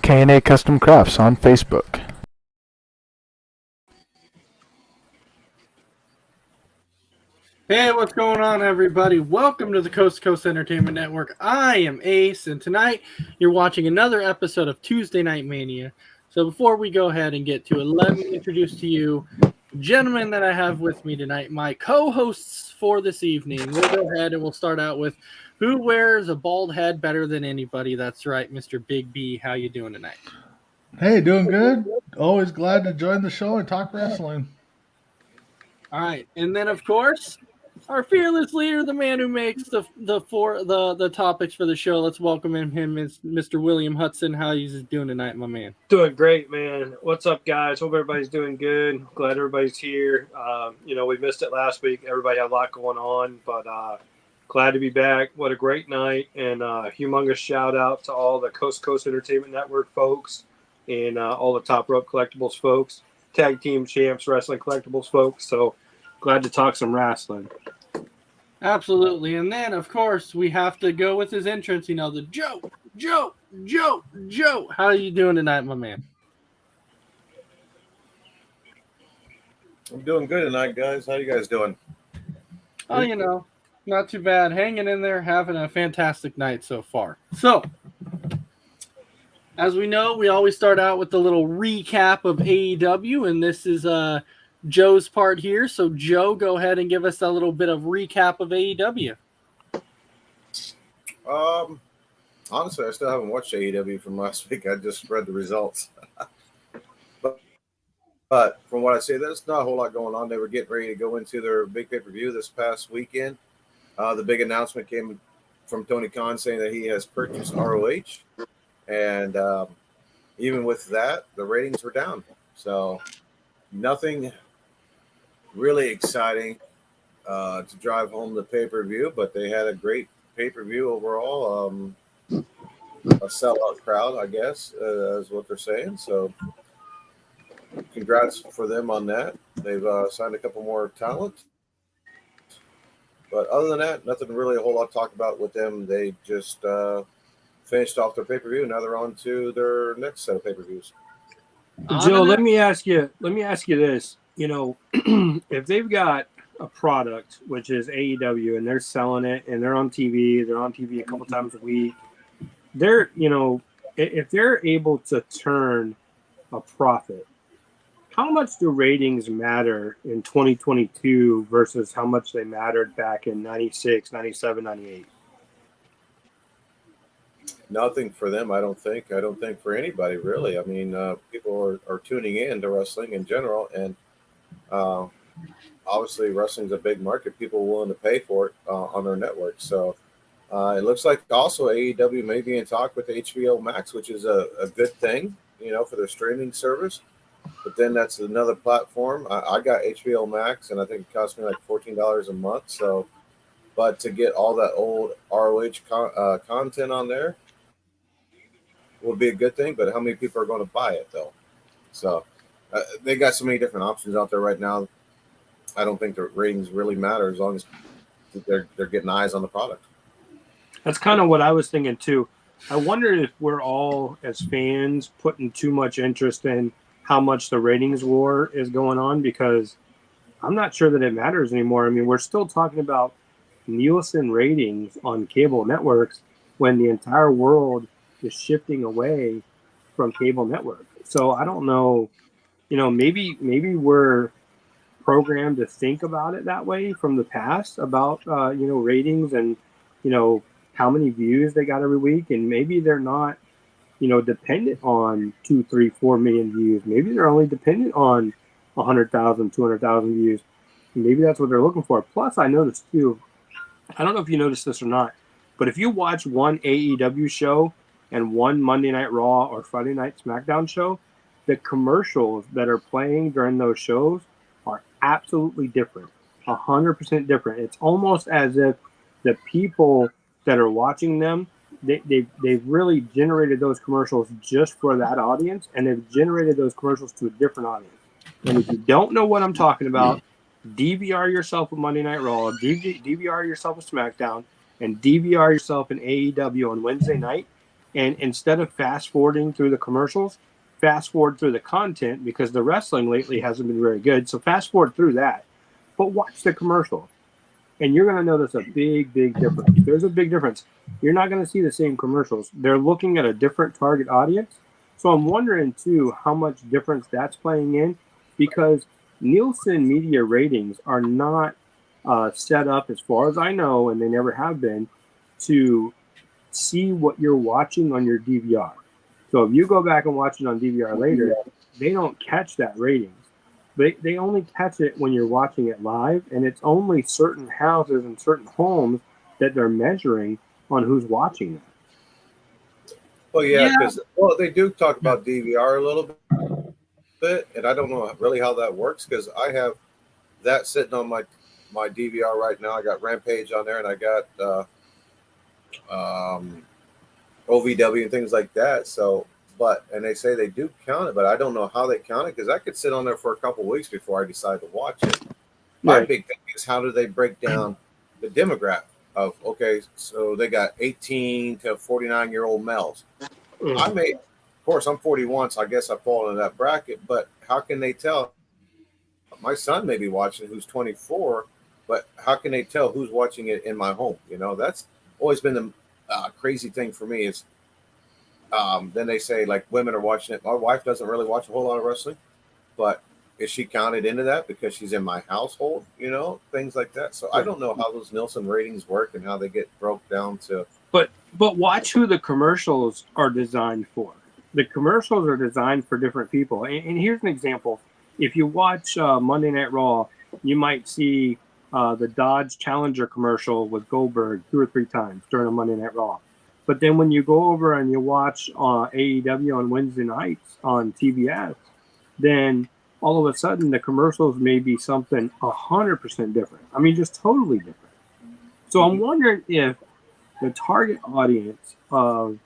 K&A Custom Crafts on Facebook. Hey, what's going on, everybody? Welcome to the Coast to Coast Entertainment Network. I am Ace, and tonight you're watching another episode of Tuesday Night Mania. So before we go ahead and get to it, let me introduce to you the gentlemen that I have with me tonight, my co-hosts for this evening. We'll go ahead and we'll start out with who wears a bald head better than anybody. That's right, Mr. Big B. How you doing tonight? Hey, doing good. Always glad to join the show and talk wrestling. All right, and then of course, our fearless leader, the man who makes the topics for the show. Let's welcome him, is Mr. William Hudson. How he's doing tonight, my man? Doing great, man. What's up, guys? Hope everybody's doing good. Glad everybody's here. We missed it last week. Everybody had a lot going on, but glad to be back. What a great night, and humongous shout out to all the Coast to Coast Entertainment Network folks and all the Top Rope Collectibles folks, Tag Team Champs Wrestling Collectibles folks. So glad to talk some wrestling. Absolutely. And then, of course, we have to go with his entrance, the Joe. How are you doing tonight, my man? I'm doing good tonight, guys. How you guys doing? Oh, not too bad. Hanging in there, having a fantastic night so far. So, as we know, we always start out with the little recap of AEW, and this is Joe's part here. So, Joe, go ahead and give us a little bit of recap of AEW. Honestly, I still haven't watched AEW from last week. I just read the results. but from what I see, there's not a whole lot going on. They were getting ready to go into their big pay-per-view this past weekend. The big announcement came from Tony Khan saying that he has purchased ROH. And even with that, the ratings were down. So nothing really exciting to drive home the pay-per-view, but they had a great pay-per-view overall. A sellout crowd, I guess, is what they're saying. So congrats for them on that. They've signed a couple more talent. But other than that, nothing really a whole lot to talk about with them. They just finished off their pay-per-view. Now they're on to their next set of pay-per-views. Joe, let me ask you this. If they've got a product, which is AEW, and they're selling it, and they're on TV a couple times a week, if they're able to turn a profit, how much do ratings matter in 2022 versus how much they mattered back in 96, 97, 98? Nothing for them, I don't think. I don't think for anybody, really. I mean, people are tuning in to wrestling in general, and obviously wrestling's a big market. People are willing to pay for it on their network. So it looks like also AEW may be in talk with HBO Max, which is a good thing, for their streaming service. But then that's another platform. I got HBO Max, and I think it cost me like $14 a month. So, but to get all that old ROH content on there would be a good thing. But how many people are going to buy it, though? So they got so many different options out there right now. I don't think the ratings really matter as long as they're getting eyes on the product. That's kind of what I was thinking too. I wonder if we're all, as fans, putting too much interest in how much the ratings war is going on, because I'm not sure that it matters anymore. I mean, we're still talking about Nielsen ratings on cable networks when the entire world is shifting away from cable network. So I don't know, maybe we're programmed to think about it that way from the past about, ratings and, how many views they got every week. And maybe they're not, dependent on 2, 3, 4 million views. Maybe they're only dependent on 100,000, 200,000 views. Maybe that's what they're looking for. Plus, I noticed too, I don't know if you noticed this or not, but if you watch one AEW show and one Monday Night Raw or Friday Night SmackDown show, the commercials that are playing during those shows are absolutely different, 100% different. It's almost as if the people that are watching them, they've really generated those commercials just for that audience, and they've generated those commercials to a different audience. And if you don't know what I'm talking about, DVR yourself with Monday Night Raw, DVR yourself with SmackDown, and DVR yourself in AEW on Wednesday night, And instead of fast forwarding through the commercials, fast forward through the content, because the wrestling lately hasn't been very good. So fast forward through that, but watch the commercials. And you're going to notice a big, big difference. There's a big difference. You're not going to see the same commercials. They're looking at a different target audience. So I'm wondering, too, how much difference that's playing in, because Nielsen media ratings are not set up, as far as I know, and they never have been, to see what you're watching on your DVR. So if you go back and watch it on DVR later, they don't catch that ratings. They only catch it when you're watching it live, and it's only certain houses and certain homes that they're measuring on who's watching that. Well, yeah, because they do talk about DVR a little bit, and I don't know really how that works, because I have that sitting on my DVR right now. I got Rampage on there, and I got OVW and things like that. So, and they say they do count it, but I don't know how they count it, because I could sit on there for a couple of weeks before I decide to watch it. My big thing is, how do they break down the demographic of, okay, so they got 18 to 49-year-old males. Of course, I'm 41, so I guess I fall into that bracket, but how can they tell? My son may be watching, who's 24, but how can they tell who's watching it in my home? That's always been the crazy thing for me is, then they say, like, women are watching it. My wife doesn't really watch a whole lot of wrestling, but is she counted into that because she's in my household? Things like that. So I don't know how those Nielsen ratings work and how they get broke down to. But watch who the commercials are designed for. The commercials are designed for different people. And here's an example. If you watch Monday Night Raw, you might see the Dodge Challenger commercial with Goldberg 2 or 3 times during a Monday Night Raw. But then when you go over and you watch AEW on Wednesday nights on TBS, then all of a sudden the commercials may be something 100% different. I mean, just totally different. So I'm wondering if the target audience of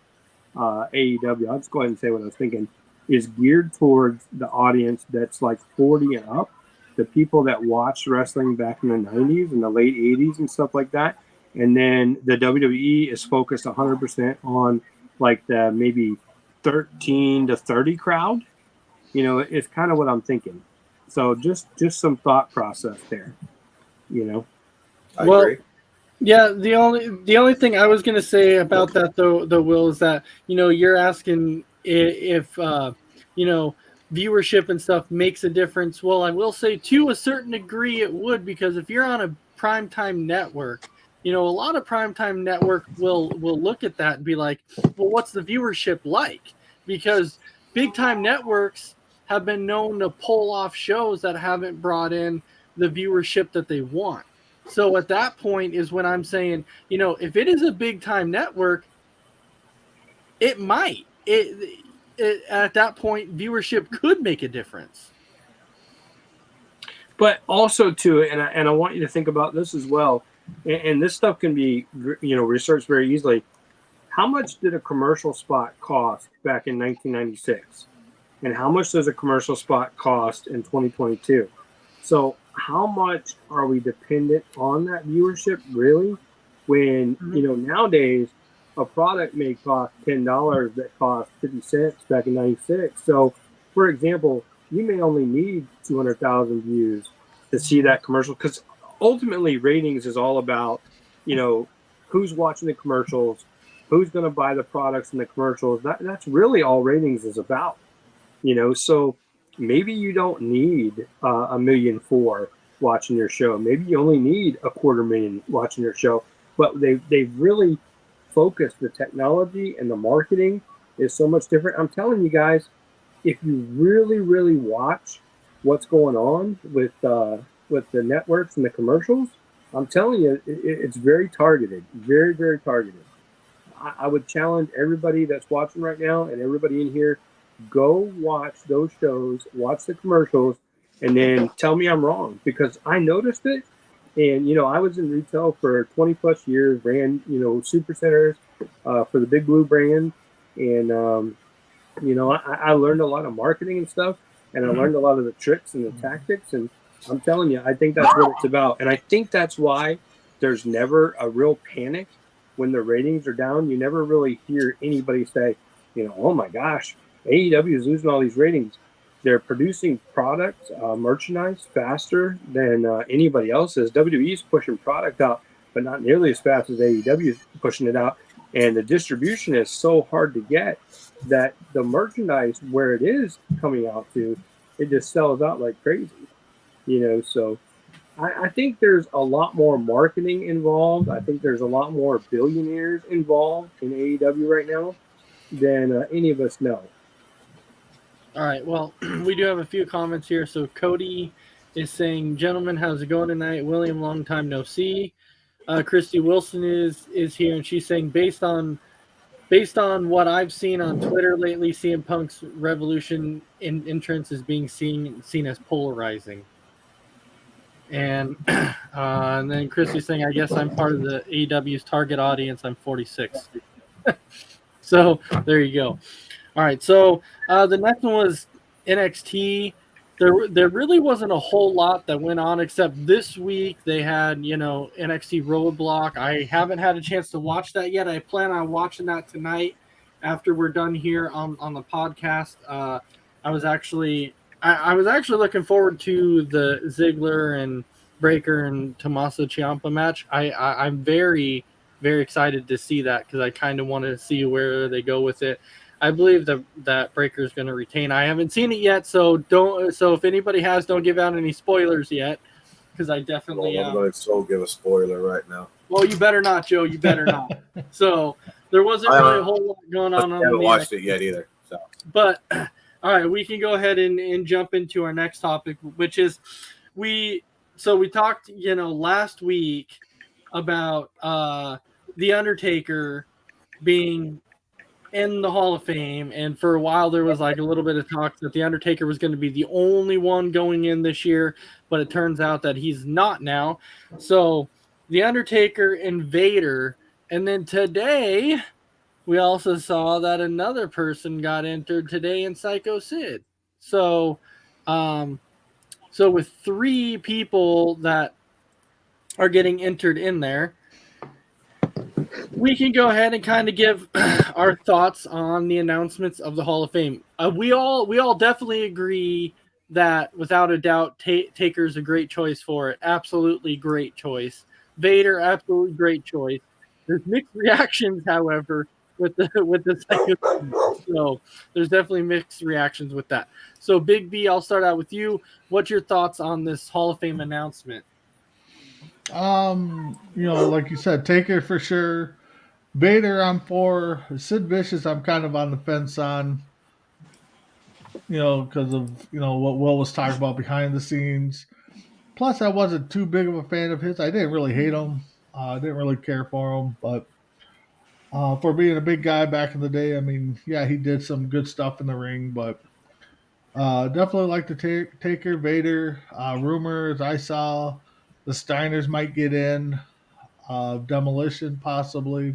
AEW, I'll just go ahead and say what I was thinking, is geared towards the audience that's like 40 and up, the people that watched wrestling back in the 90s and the late 80s and stuff like that. And then the WWE is focused 100% on like the maybe 13 to 30 crowd. It's kind of what I'm thinking. So just some thought process there. I agree. Yeah, the only thing I was gonna say about that though, Will, is that you're asking if viewership and stuff makes a difference. Well, I will say to a certain degree it would, because if you're on a primetime network, a lot of primetime network will look at that and be like, well, what's the viewership like? Because big time networks have been known to pull off shows that haven't brought in the viewership that they want. So at that point is when I'm saying, if it is a big time network, it might. At that point, viewership could make a difference. But also, too, and I want you to think about this as well, and this stuff can be, researched very easily. How much did a commercial spot cost back in 1996? And how much does a commercial spot cost in 2022? So how much are we dependent on that viewership, really? When, nowadays, a product may cost $10 that cost 50 cents back in 96. So, for example, you may only need 200,000 views to see that commercial, because ultimately ratings is all about, who's watching the commercials, who's going to buy the products in the commercials. That's really all ratings is about, So maybe you don't need 1.4 million watching your show. Maybe you only need 250,000 watching your show. But they've really focused the technology, and the marketing is so much different. I'm telling you guys, if you really, really watch what's going on with the networks and the commercials, I'm telling you, it's very targeted, very, very targeted. I would challenge everybody that's watching right now and everybody in here, go watch those shows, watch the commercials, and then tell me I'm wrong, because I noticed it. And, I was in retail for 20 plus years, ran, super centers for the Big Blue brand. And, I learned a lot of marketing and stuff, and I learned a lot of the tricks and the tactics. And I'm telling you, I think that's what it's about. And I think that's why there's never a real panic when the ratings are down, you never really hear anybody say, oh my gosh, AEW is losing all these ratings. They're producing products, merchandise faster than anybody else is. WWE is pushing product out, but not nearly as fast as AEW is pushing it out. And the distribution is so hard to get that the merchandise where it is coming out to, it just sells out like crazy. So I think there's a lot more marketing involved. I think there's a lot more billionaires involved in AEW right now than any of us know. All right. Well, we do have a few comments here. So Cody is saying, "Gentlemen, how's it going tonight?" William, long time no see. Christy Wilson is here, and she's saying, based on what I've seen on Twitter lately, CM Punk's Revolution entrance is being seen as polarizing. And and then Christy's saying, "I guess I'm part of the AEW's target audience. I'm 46." So there you go. All right, so the next one was NXT. There really wasn't a whole lot that went on, except this week they had, NXT Roadblock. I haven't had a chance to watch that yet. I plan on watching that tonight after we're done here on the podcast. I was actually looking forward to the Ziggler and Breaker and Tommaso Ciampa match. I'm very, very excited to see that because I kind of want to see where they go with it. I believe that Breaker is going to retain. I haven't seen it yet, so don't. So if anybody has, don't give out any spoilers yet, because I definitely. I'm going to give a spoiler right now. Well, you better not, Joe. You better not. So there wasn't really a whole lot going on. I haven't watched it yet either. So. But all right, we can go ahead and jump into our next topic, which is we talked, last week about The Undertaker being in the Hall of Fame, and for a while there was like a little bit of talk that The Undertaker was going to be the only one going in this year, but it turns out that he's not now. So The Undertaker and Vader, and then today we also saw that another person got entered today in Psycho Sid. So with 3 people that are getting entered in there, we can go ahead and kind of give our thoughts on the announcements of the Hall of Fame. We all definitely agree that without a doubt, Taker's a great choice for it. Absolutely great choice. Vader, absolutely great choice. There's mixed reactions, however, with the second. So there's definitely mixed reactions with that. So Big B, I'll start out with you. What's your thoughts on this Hall of Fame announcement? Like you said, Taker for sure. Vader, I'm for. Sid Vicious, I'm kind of on the fence on. Because of what Will was talking about behind the scenes. Plus, I wasn't too big of a fan of his. I didn't really hate him. I didn't really care for him, but for being a big guy back in the day, I mean, yeah, he did some good stuff in the ring, but definitely like the Taker, Vader. Rumors I saw the Steiners might get in, Demolition possibly.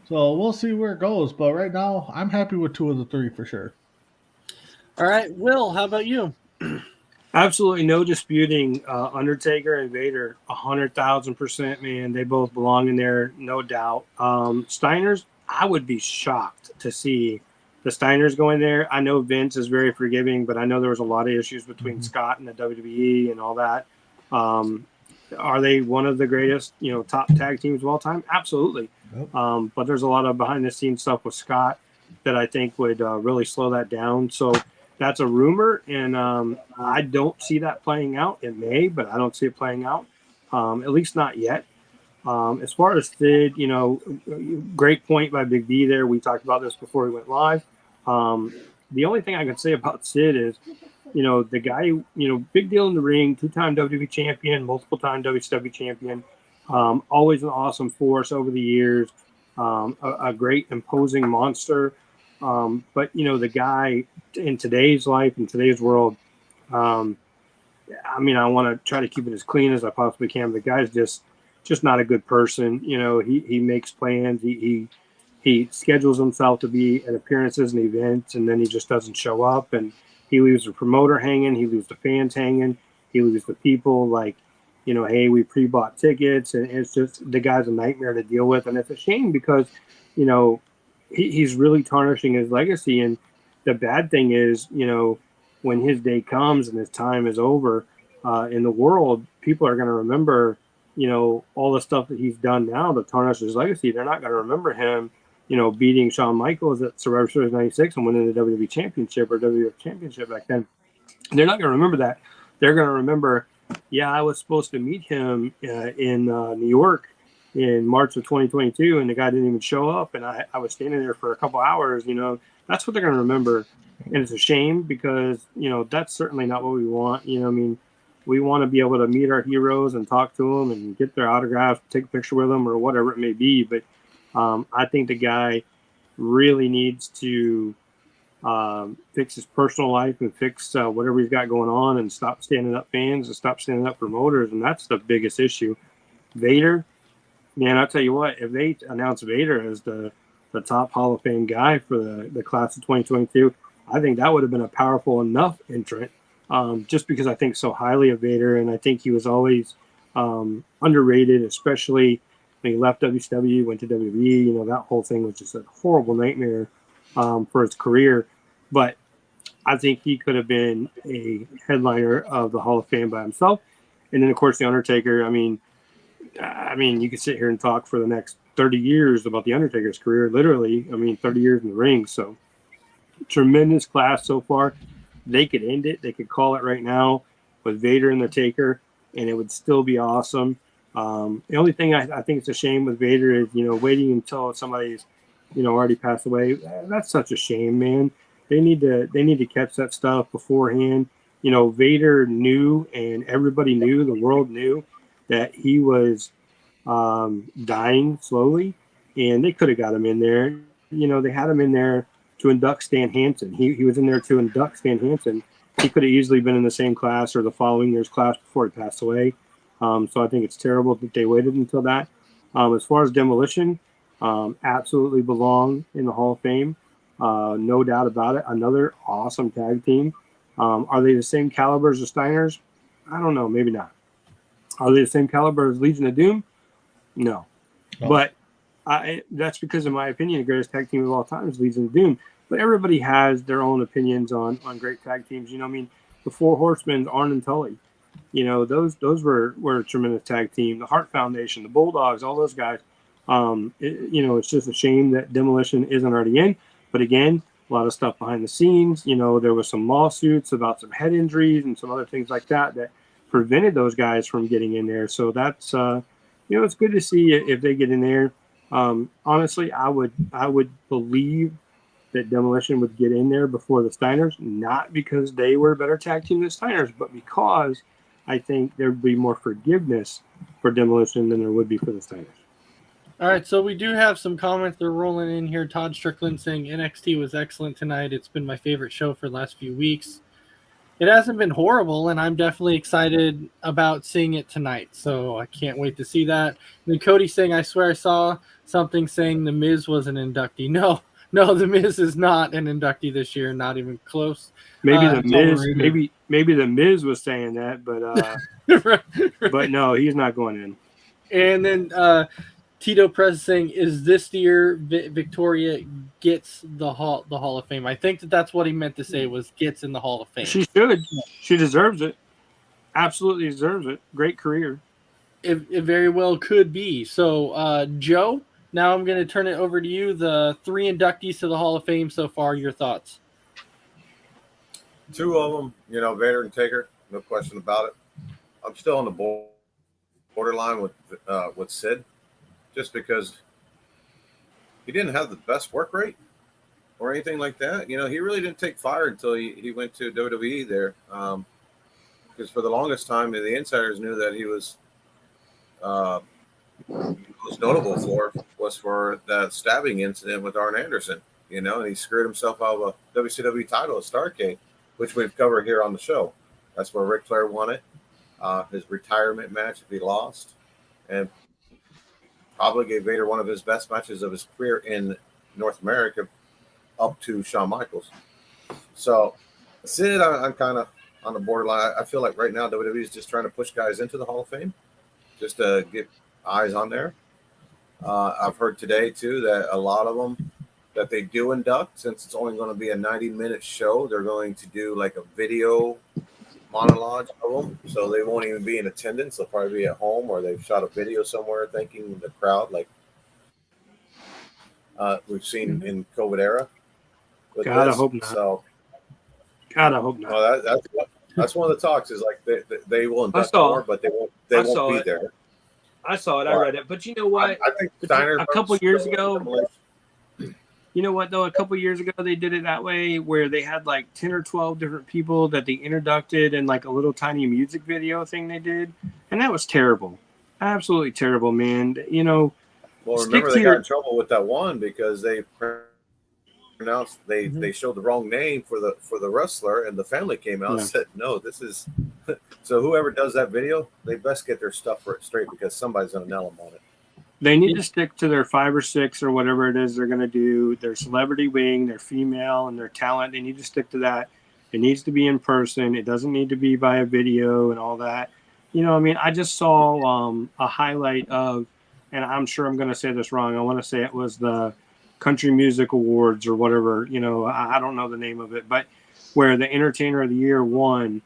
So we'll see where it goes. But right now, I'm happy with 2 of the 3 for sure. All right, Will, how about you? Absolutely no disputing Undertaker and Vader, 100,000%, man. They both belong in there, no doubt. Steiners, I would be shocked to see the Steiners going there. I know Vince is very forgiving, but I know there was a lot of issues between Scott and the WWE and all that. Are they one of the greatest, top tag teams of all time? Absolutely. Yep. But there's a lot of behind-the-scenes stuff with Scott that I think would really slow that down. So that's a rumor, and I don't see that playing out. It may, but I don't see it playing out, at least not yet. As far as Sid, great point by Big B there. We talked about this before we went live. The only thing I can say about Sid is, the guy, big deal in the ring, 2-time WWE champion, multiple-time WCW champion, always an awesome force over the years, a great imposing monster. But, the guy in today's life, in today's world, I want to try to keep it as clean as I possibly can. The guy's just not a good person. He makes plans. He schedules himself to be at appearances and events, and then he just doesn't show up. And he leaves the promoter hanging. He leaves the fans hanging. He leaves the people. Like, hey, we pre-bought tickets, and it's just the guy's a nightmare to deal with, and it's a shame because, he's really tarnishing his legacy. And the bad thing is, when his day comes and his time is over in the world, people are going to remember, all the stuff that he's done now to tarnish his legacy. They're not going to remember him, beating Shawn Michaels at Survivor Series 96 and winning the WWE Championship or WWF Championship back then. They're not going to remember that. They're going to remember, yeah, I was supposed to meet him in New York in March of 2022, and the guy didn't even show up, and I was standing there for a couple hours. That's what they're going to remember. And it's a shame because, that's certainly not what we want. We want to be able to meet our heroes and talk to them and get their autographs, take a picture with them or whatever it may be. But I think the guy really needs to fix his personal life and fix whatever he's got going on and stop standing up fans and stop standing up promoters. And that's the biggest issue. Vader, man, I'll tell you what, if they announce Vader as the top Hall of Fame guy for the class of 2022, I think that would have been a powerful enough entrant, just because I think so highly of Vader. And I think he was always underrated, especially when he left WCW, went to WWE. That whole thing was just a horrible nightmare for his career. But I think he could have been a headliner of the Hall of Fame by himself. And then, of course, The Undertaker. I mean, you could sit here and talk for the next 30 years about The Undertaker's career, literally. 30 years in the ring. So, tremendous class so far. They could end it. They could call it right now with Vader and the Taker, and it would still be awesome. The only thing I think it's a shame with Vader is, waiting until somebody's, already passed away. That's such a shame, man. They need to catch that stuff beforehand. Vader knew, and everybody knew, the world knew that he was dying slowly, and they could have got him in there. They had him in there to induct Stan Hansen. He was in there to induct Stan Hansen. He could have easily been in the same class or the following year's class before he passed away. So I think it's terrible that they waited until that. As far as Demolition, absolutely belong in the Hall of Fame. No doubt about it. Another awesome tag team. Are they the same caliber as the Steiners? I don't know. Maybe not. Are they the same caliber as Legion of Doom? No. But that's because, in my opinion, the greatest tag team of all time is Legion of Doom. But everybody has their own opinions on great tag teams. The Four Horsemen, Arn and Tully. Those were a tremendous tag team. The Hart Foundation, the Bulldogs, all those guys. It's just a shame that Demolition isn't already in. But again, a lot of stuff behind the scenes. There was some lawsuits about some head injuries and some other things like that prevented those guys from getting in there. So that's it's good to see if they get in there. Honestly, I would believe that Demolition would get in there before the Steiners, not because they were a better tag team than the Steiners, but because I think there'd be more forgiveness for Demolition than there would be for the Steiners. All right, so we do have some comments that are rolling in here. Todd Strickland saying NXT was excellent tonight. It's been my favorite show for the last few weeks. It hasn't been horrible, and I'm definitely excited about seeing it tonight. So I can't wait to see that. And then Cody saying, I swear I saw something saying The Miz was an inductee. No, The Miz is not an inductee this year, not even close. Maybe the Miz was saying that, but but no, he's not going in. And then Tito Prez saying, is this the year Victoria gets the Hall of Fame? I think that's what he meant to say, was gets in the Hall of Fame. She should. She deserves it. Absolutely deserves it. Great career. It very well could be. So, Joe, now I'm going to turn it over to you. The 3 inductees to the Hall of Fame so far, your thoughts? 2 of them, Vader and Taker, no question about it. I'm still on the borderline with Sid, just because he didn't have the best work rate or anything like that. He really didn't take fire until he went to WWE there. Because for the longest time, the insiders knew that he was notable for that stabbing incident with Arn Anderson, and he screwed himself out of a WCW title at Starrcade, which we've covered here on the show. That's where Ric Flair won it, his retirement match if he lost, and probably gave Vader one of his best matches of his career in North America up to Shawn Michaels. So Sid, I'm kind of on the borderline. I feel like right now WWE is just trying to push guys into the Hall of Fame, just to get eyes on there. I've heard today too that a lot of them that they do induct, since it's only going to be a 90-minute show, they're going to do like a video monologue of them, so they won't even be in attendance. They'll probably be at home, or they've shot a video somewhere thanking the crowd, like we've seen in COVID era. God, I hope not. So, God, I hope not. well, that's one of the talks is like they will induct saw- more, but they won't saw be it. there. I saw it. I read it. But you know what? I think Steiner a couple years ago, you know what, though? A couple years ago, they did it that way where they had like 10 or 12 different people that they inducted in like a little tiny music video thing they did. And that was terrible. Absolutely terrible, man. You know, Well, remember they got in trouble with that one because they pronounced they showed the wrong name for the wrestler, and the family came out and said, "No, this is." So whoever does that video, they best get their stuff straight because somebody's gonna nail them on it. They need to stick to their 5 or 6 or whatever it is they're going to do. Their celebrity wing, their female, and their talent. They need to stick to that. It needs to be in person. It doesn't need to be by a video and all that. You know, I mean, I just saw a highlight of, and I'm sure I'm going to say this wrong. I want to say it was the Country Music Awards or whatever. You know, I don't know the name of it, but where the Entertainer of the Year won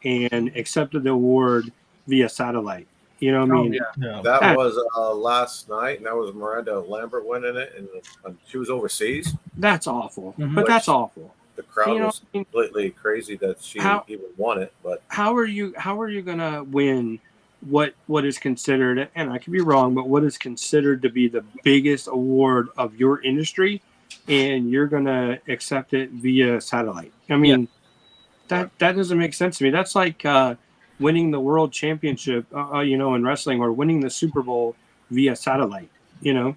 and accepted the award via satellite. You know what I mean? Yeah. That was last night, and that was Miranda Lambert winning it, and she was overseas. That's awful. But that's awful. The crowd was I mean, completely crazy that she even won it. But how are you gonna win what is considered, and I could be wrong, but what is considered to be the biggest award of your industry, and you're gonna accept it via satellite? I mean, that doesn't make sense to me. That's like winning the world championship, you know, in wrestling, or winning the Super Bowl via satellite. You know,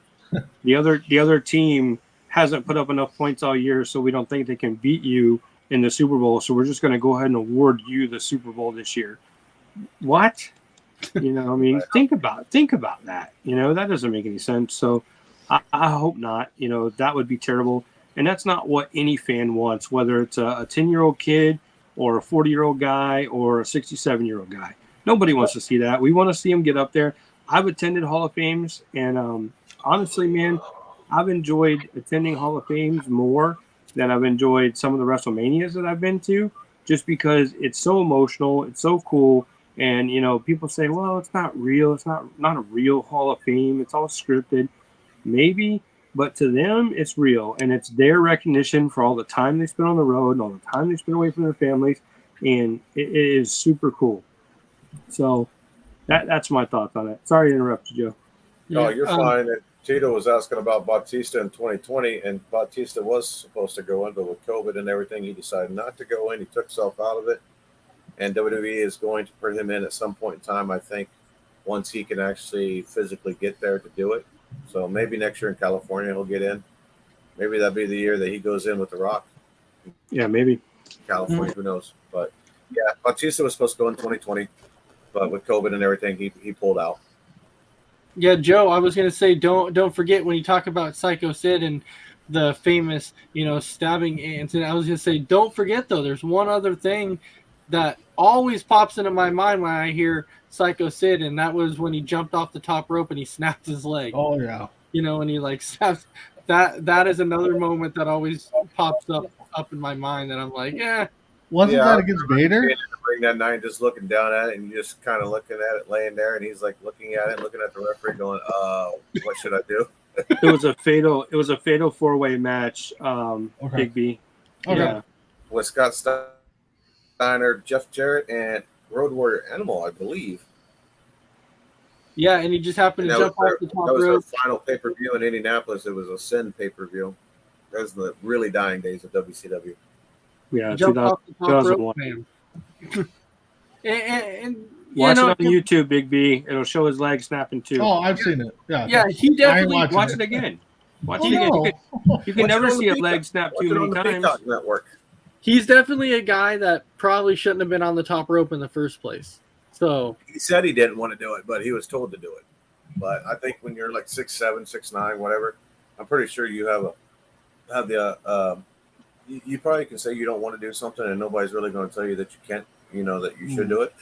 the other team hasn't put up enough points all year, so we don't think they can beat you in the Super Bowl. So we're just going to go ahead and award you the Super Bowl this year. What? You know, I mean, think about that. You know, that doesn't make any sense. So I hope not. You know, that would be terrible. And that's not what any fan wants, whether it's a 10-year-old kid or a 40-year-old guy or a 67-year-old guy. Nobody wants to see that. We want to see them get up there. I've attended Hall of Fames, and honestly, man, I've enjoyed attending Hall of Fames more than I've enjoyed some of the WrestleManias that I've been to, just because it's so emotional, it's so cool, and, you know, people say, well, it's not real. It's not a real Hall of Fame. It's all scripted. Maybe, but to them, it's real, and it's their recognition for all the time they spent on the road and all the time they spent away from their families, and it is super cool. So that's my thoughts on it. Sorry to interrupt you, Joe. No, you're fine. And Tito was asking about Bautista in 2020, and Bautista was supposed to go in, but with COVID and everything, he decided not to go in. He took himself out of it, and WWE is going to put him in at some point in time, I think, once he can actually physically get there to do it. So maybe next year in California he'll get in. Maybe that'll be the year that he goes in with The Rock. Yeah, maybe. California, who knows? But yeah, Bautista was supposed to go in 2020, but with COVID and everything, he pulled out. Yeah, Joe, I was gonna say don't forget when you talk about Psycho Sid and the famous, you know, stabbing incident. I was gonna say don't forget though. There's one other thing that always pops into my mind when I hear Psycho Sid, and that was when he jumped off the top rope and he snapped his leg. Oh yeah. You know, and he like snaps. That is another moment that always pops up in my mind that I'm like, yeah. Wasn't that against Vader? Ring that night, just looking down at it, and you're just kind of looking at it, laying there, and he's like looking at it, looking at the referee, going, what should I do?" It was a fatal 4-way match. Big B. Okay. Yeah. With Scott Steiner, Jeff Jarrett, and Road Warrior Animal, I believe. Yeah, and he just happened to jump off the top rope. That was rope. their final pay-per-view in Indianapolis. It was a Sin pay-per-view. That was the really dying days of WCW. Yeah, Jump off the top 2001. rope, and watch it on YouTube, Big B. It'll show his leg snapping too. Oh, I've seen it. Yeah. Yeah, he definitely watch it again. Watch it again. You can never see a leg snap too many times. Network. He's definitely a guy that probably shouldn't have been on the top rope in the first place. So he said he didn't want to do it, but he was told to do it. But I think when you're like 6'7", 6'9", whatever, I'm pretty sure you have the you probably can say you don't want to do something, and nobody's really going to tell you that you can't. that you should do it.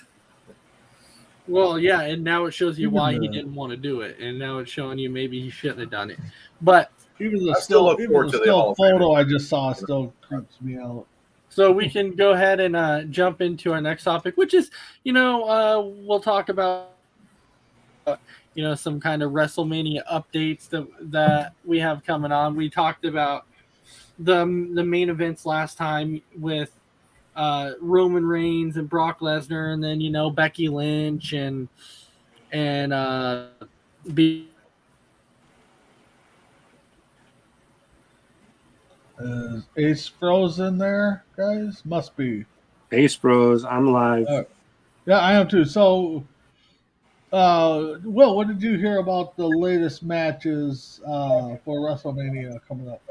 Well, yeah, and now it shows you Even why he the- didn't want to do it, and now it's showing you maybe he shouldn't have done it. But Even the I still look even forward the to the still Hall of Fame. photo I just saw still creeps me out. so we can go ahead and jump into our next topic, which is, we'll talk about, some kind of WrestleMania updates that we have coming on. We talked about the main events last time with Roman Reigns and Brock Lesnar, and then Becky Lynch and be Is Ace frozen there, guys? Must be. Ace Bros, I'm live. Yeah, I am too. So, Will, what did you hear about the latest matches for WrestleMania coming up?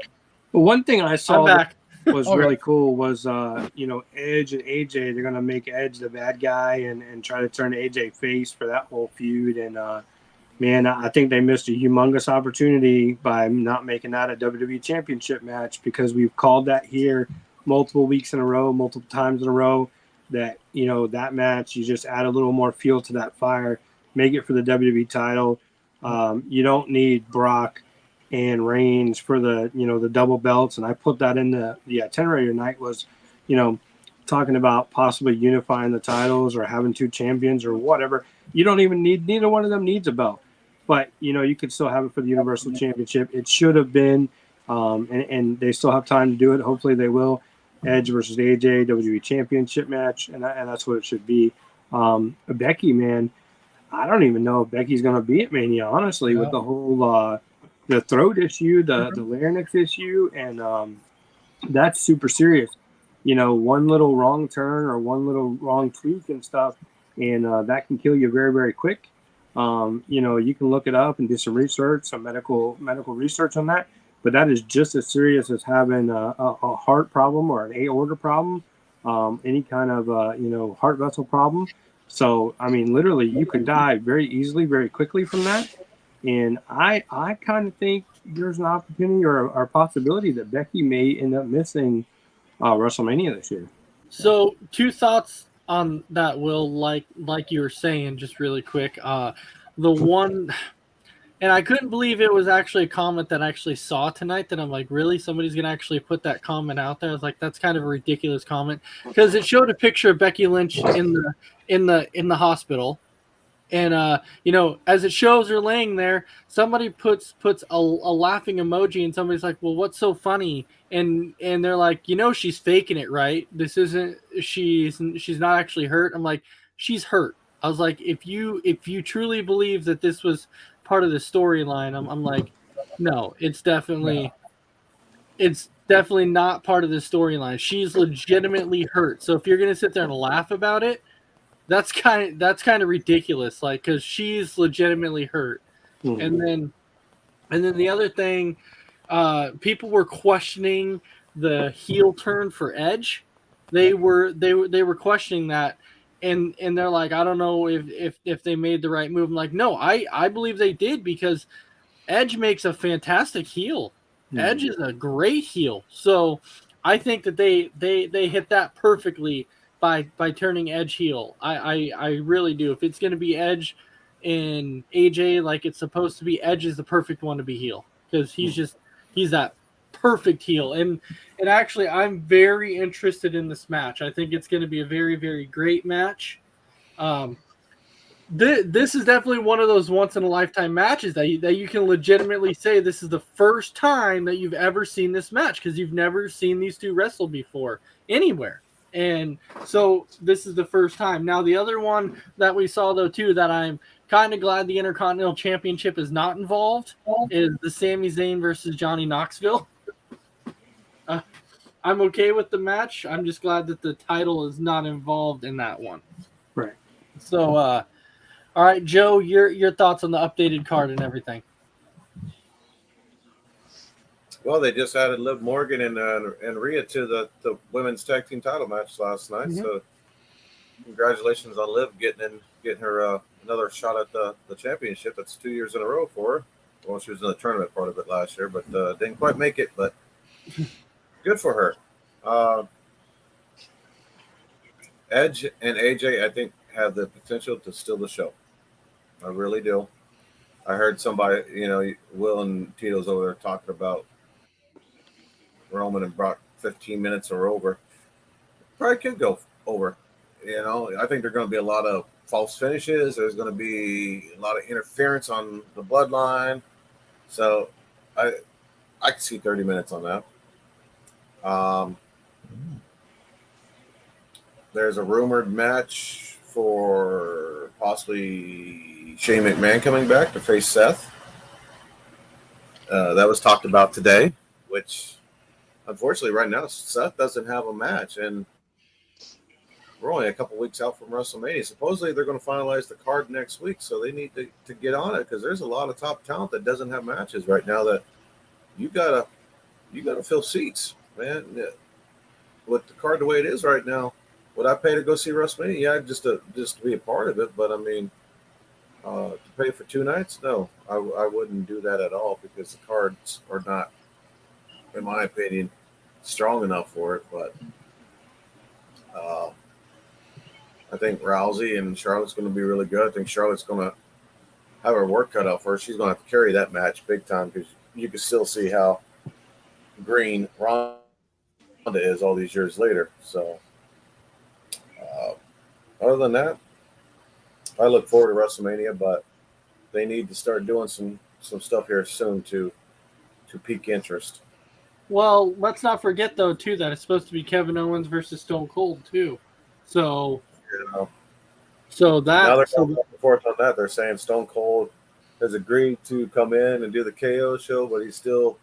Well, one thing I I'm saw back. that was Okay. really cool was, Edge and AJ, they're going to make Edge the bad guy and try to turn AJ face for that whole feud. And, man, I think they missed a humongous opportunity by not making that a WWE Championship match, because we've called that here multiple weeks in a row, multiple times in a row, that, that match, you just add a little more fuel to that fire, make it for the WWE title. You don't need Brock and Reigns for the, the double belts. And I put that in the itinerary tonight was, talking about possibly unifying the titles or having two champions or whatever. You don't even neither one of them needs a belt. But, you could still have it for the Universal Championship. It should have been, and they still have time to do it. Hopefully they will. Edge versus AJ, WWE Championship match, and that's what it should be. Becky, man, I don't even know if Becky's going to be at Mania, honestly, with the whole the throat issue, the larynx issue, and that's super serious. One little wrong turn or one little wrong tweak and stuff, and that can kill you very, very quick. You can look it up and do some research, some medical research on that. But that is just as serious as having a heart problem or an aorta problem, any kind of heart vessel problem. So I mean, literally, you could die very easily, very quickly from that. And I kind of think there's an opportunity or a possibility that Becky may end up missing WrestleMania this year. So, two thoughts on that, Will. Like you were saying, just really quick. The one, and I couldn't believe it was actually a comment that I actually saw tonight. That I'm like, really, somebody's gonna actually put that comment out there? I was like, that's kind of a ridiculous comment, because it showed a picture of Becky Lynch in the hospital. And as it shows her laying there, somebody puts a laughing emoji, and somebody's like, "Well, what's so funny?" And they're like, "She's faking it, right? This isn't. She's not actually hurt." I'm like, "She's hurt." I was like, "If you truly believe that this was part of the storyline," I'm like, "No, it's definitely not part of the storyline. She's legitimately hurt. So if you're gonna sit there and laugh about it, that's kind of ridiculous, like, because she's legitimately hurt. Mm-hmm. And then the other thing, people were questioning the heel turn for Edge. They were questioning that, and they're like, I don't know if they made the right move. I'm like, no, I believe they did, because Edge makes a fantastic heel. Mm-hmm. Edge is a great heel. So I think that they hit that perfectly by turning Edge heel. I really do. If it's going to be Edge and AJ like it's supposed to be, Edge is the perfect one to be heel, because he's that perfect heel. And actually, I'm very interested in this match. I think it's going to be a very, very great match. This is definitely one of those once in a lifetime matches that you can legitimately say this is the first time that you've ever seen this match, because you've never seen these two wrestle before anywhere. And so this is the first time. Now, the other one that we saw, though, too, that I'm kind of glad the Intercontinental Championship is not involved, is the Sami Zayn versus Johnny Knoxville. I'm okay with the match. I'm just glad that the title is not involved in that one. Right. So, all right, Joe, your thoughts on the updated card and everything. Well, they just added Liv Morgan and Rhea to the women's tag team title match last night. Mm-hmm. So congratulations on Liv getting her another shot at the championship. That's 2 years in a row for her. Well, she was in the tournament part of it last year, but didn't quite make it. But good for her. Edge and AJ, I think, have the potential to steal the show. I really do. I heard somebody, Will and Tito's over there talking about Roman and Brock 15 minutes or over. Probably could go over. I think there are going to be a lot of false finishes. There's going to be a lot of interference on the bloodline. So I can see 30 minutes on that. There's a rumored match for possibly Shane McMahon coming back to face Seth. That was talked about today, which unfortunately right now Seth doesn't have a match, and we're only a couple weeks out from WrestleMania. Supposedly they're going to finalize the card next week, so they need to get on it because there's a lot of top talent that doesn't have matches right now that you gotta fill seats, man. With the card the way it is right now, would I pay to go see WrestleMania? Yeah, just to be a part of it. But I mean, to pay for 2 nights, no, I wouldn't do that at all because the cards are not, in my opinion, strong enough for it. But I think Rousey and Charlotte's going to be really good. I think Charlotte's going to have her work cut out for her. She's going to have to carry that match big time because you can still see how green Ronda is all these years later. So, other than that, I look forward to WrestleMania, but they need to start doing some stuff here soon to pique interest. Well, let's not forget though too that it's supposed to be Kevin Owens versus Stone Cold too. So Now so they're that going back and forth on that. They're saying Stone Cold has agreed to come in and do the KO show, but he's still.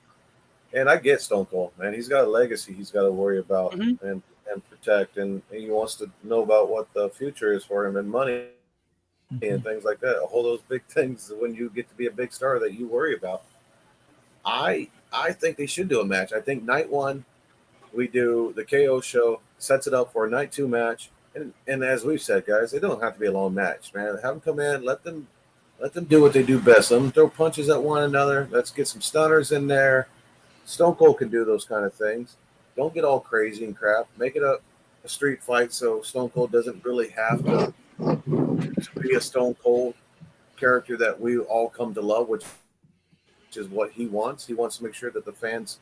And I get Stone Cold, man. He's got a legacy he's got to worry about and protect, and he wants to know about what the future is for him and money and things like that. All those big things when you get to be a big star that you worry about. I think they should do a match. I think night 1 we do the KO show, sets it up for a night 2 match, and as we've said, guys, they don't have to be a long match, man. Have them come in, let them do what they do best. Let them throw punches at one another. Let's get some stunners in there. Stone Cold can do those kind of things. Don't get all crazy and crap. Make it a street fight so Stone Cold doesn't really have to be a Stone Cold character that we all come to love, which is what he wants. He wants to make sure that the fans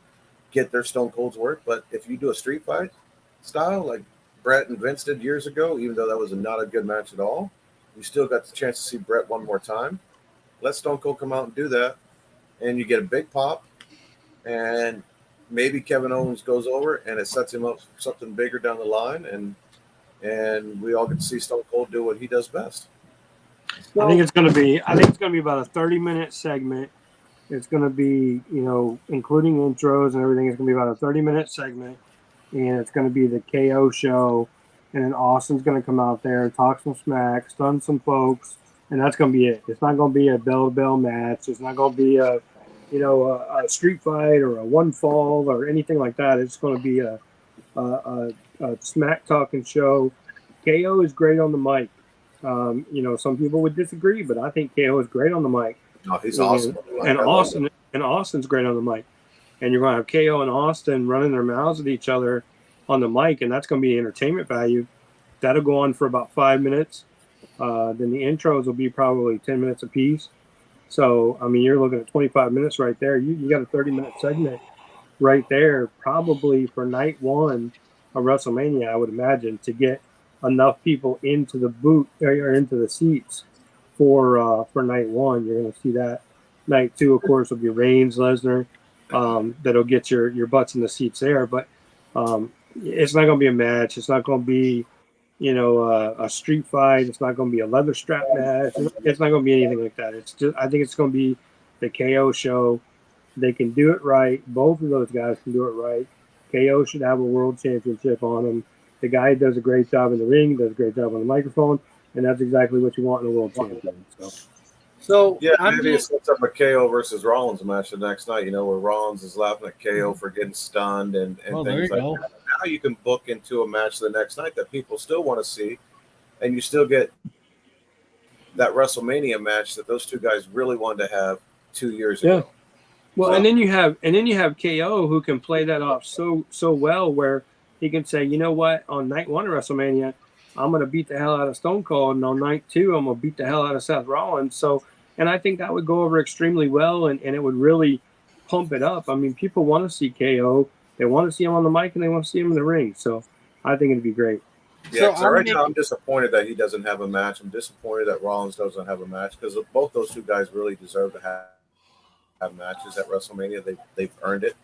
get their Stone Cold's work. But if you do a street fight style like Brett and Vince did years ago, even though that was not a good match at all, you still got the chance to see Brett one more time. Let Stone Cold come out and do that, and you get a big pop. And maybe Kevin Owens goes over, and it sets him up for something bigger down the line, and we all get to see Stone Cold do what he does best. I think it's going to be about a 30-minute segment. It's going to be, including intros and everything. It's going to be about a 30-minute segment, and it's going to be the KO show. And then Austin's going to come out there, talk some smack, stun some folks, and that's going to be it. It's not going to be a bell-to-bell match. It's not going to be a street fight or a one fall or anything like that. It's going to be a smack talking show. KO is great on the mic. Some people would disagree, but I think KO is great on the mic. Oh, he's awesome. And Austin's great on the mic. And you're going to have KO and Austin running their mouths at each other on the mic, and that's going to be entertainment value. That'll go on for about 5 minutes. Then the intros will be probably 10 minutes apiece. So, I mean, you're looking at 25 minutes right there. You got a 30-minute segment right there, probably for night 1 of WrestleMania, I would imagine, to get enough people into the booth or into the seats for night 1. You're going to see that. Night 2, of course, will be Reigns, Lesnar. That'll get your butts in the seats there. But it's not going to be a match. It's not going to be, a street fight. It's not going to be a leather strap match. It's not going to be anything like that. I think it's going to be the KO show. They can do it right. Both of those guys can do it right. KO should have a world championship on him. The guy does a great job in the ring, does a great job on the microphone, and that's exactly what you want in a world champion. So yeah, maybe it sets up a KO versus Rollins match the next night, where Rollins is laughing at KO for getting stunned and things like that. Now you can book into a match the next night that people still want to see, and you still get that WrestleMania match that those two guys really wanted to have 2 years ago. Well, and then you have KO who can play that off so well where he can say, you know what, on night 1 of WrestleMania, I'm going to beat the hell out of Stone Cold, and on night 2, I'm going to beat the hell out of Seth Rollins. So, and I think that would go over extremely well, and it would really pump it up. I mean, people want to see KO. They want to see him on the mic, and they want to see him in the ring. So I think it'd be great. Yeah, so right now I'm disappointed that he doesn't have a match. I'm disappointed that Rollins doesn't have a match because both those two guys really deserve to have matches at WrestleMania. They've earned it.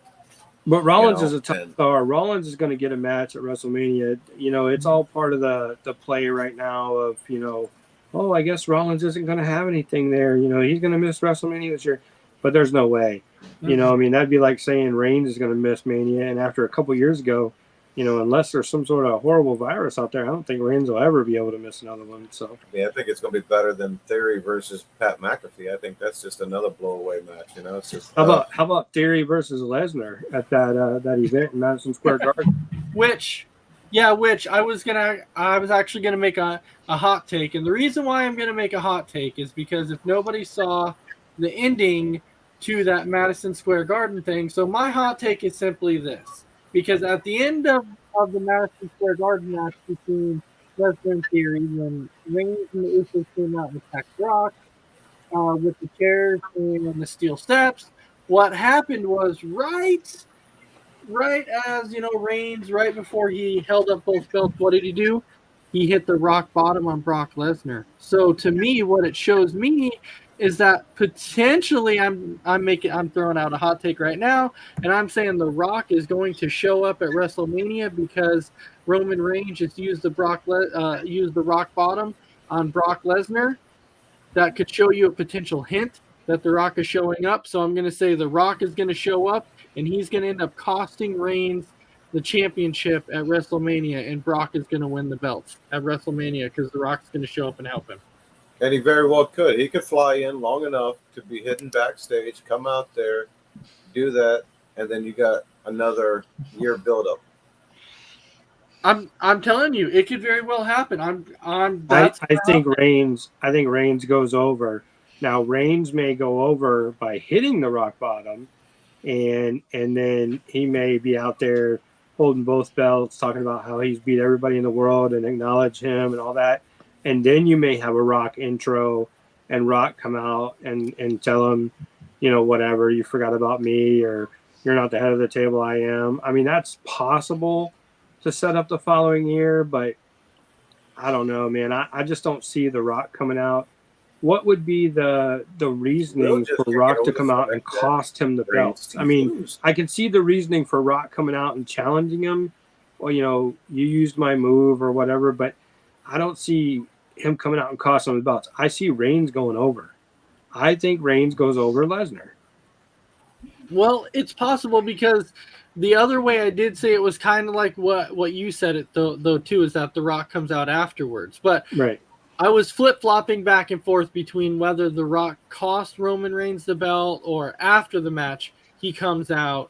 But Rollins is a top star. Rollins is going to get a match at WrestleMania. You know, it's all part of the play right now of, you know, oh, I guess Rollins isn't going to have anything there. You know, he's going to miss WrestleMania this year. But there's no way. You know, I mean, that'd be like saying Reigns is going to miss Mania. And after a couple years ago, you know, unless there's some sort of horrible virus out there, I don't think Reigns will ever be able to miss another one. So yeah, I think it's going to be better than Theory versus Pat McAfee. I think that's just another blowaway match. You know, it's just how about Theory versus Lesnar at that event in Madison Square Garden? Which I was actually gonna make a hot take, and the reason why I'm gonna make a hot take is because if nobody saw the ending to that Madison Square Garden thing, so my hot take is simply this. Because at the end of the Madison Square Garden match between Lesnar and Theory, when Reigns and the Usos came out and attacked Brock with the chairs and the steel steps, what happened was right as, you know, Reigns, right before he held up both belts, what did he do? He hit the rock bottom on Brock Lesnar. So to me, what it shows me is that potentially I'm throwing out a hot take right now, and I'm saying The Rock is going to show up at WrestleMania because Roman Reigns just used the rock bottom on Brock Lesnar. That could show you a potential hint that The Rock is showing up. So I'm going to say The Rock is going to show up, and he's going to end up costing Reigns the championship at WrestleMania, and Brock is going to win the belts at WrestleMania because The Rock's going to show up and help him. And he very well could. He could fly in long enough to be hidden backstage, come out there, do that, and then you got another year buildup. I'm telling you, it could very well happen. I think Reigns goes over. Now Reigns may go over by hitting the rock bottom, and then he may be out there holding both belts, talking about how he's beat everybody in the world and acknowledge him and all that. And then you may have a Rock intro and Rock come out and tell him, you know, whatever, you forgot about me, or you're not the head of the table, I am. I mean, that's possible to set up the following year, but I don't know, man. I just don't see the Rock coming out. What would be the reasoning for Rock to come out and cost him the belts? I mean, I can see the reasoning for Rock coming out and challenging him. Well, you know, you used my move or whatever, but I don't see him coming out and costing him the belts. I see Reigns going over. I think Reigns goes over Lesnar. Well, it's possible because the other way I did say it was kind of like what you said it though too, is that The Rock comes out afterwards. But right. I was flip-flopping back and forth between whether The Rock cost Roman Reigns the belt or after the match he comes out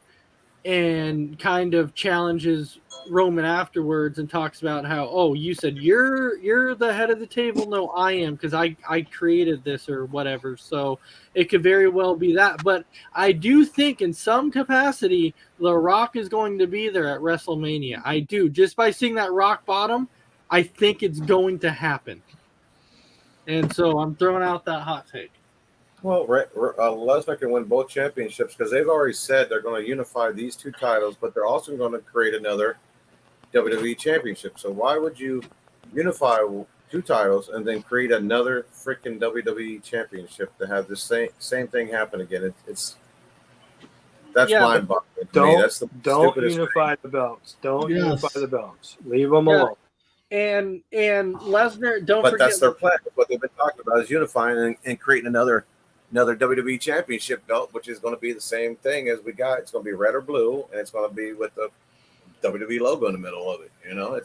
and kind of challenges Roman afterwards and talks about how, oh, you said you're the head of the table. No, I am, because I created this or whatever. So it could very well be that. But I do think in some capacity, The Rock is going to be there at WrestleMania. I do. Just by seeing that rock bottom, I think it's going to happen. And so I'm throwing out that hot take. Well, Lesnar can win both championships because they've already said they're going to unify these two titles, but they're also going to create another WWE championship. So why would you unify two titles and then create another freaking WWE championship to have the same thing happen again? That's mind-boggling to me. That's the stupidest unify thing. the belts. Don't unify the belts. Leave them alone. And Lesnar, don't but forget. That's their plan. What they've been talking about is unifying and creating another WWE championship belt, which is going to be the same thing as we got. It's going to be red or blue, and it's going to be with the WWE logo in the middle of it. You know,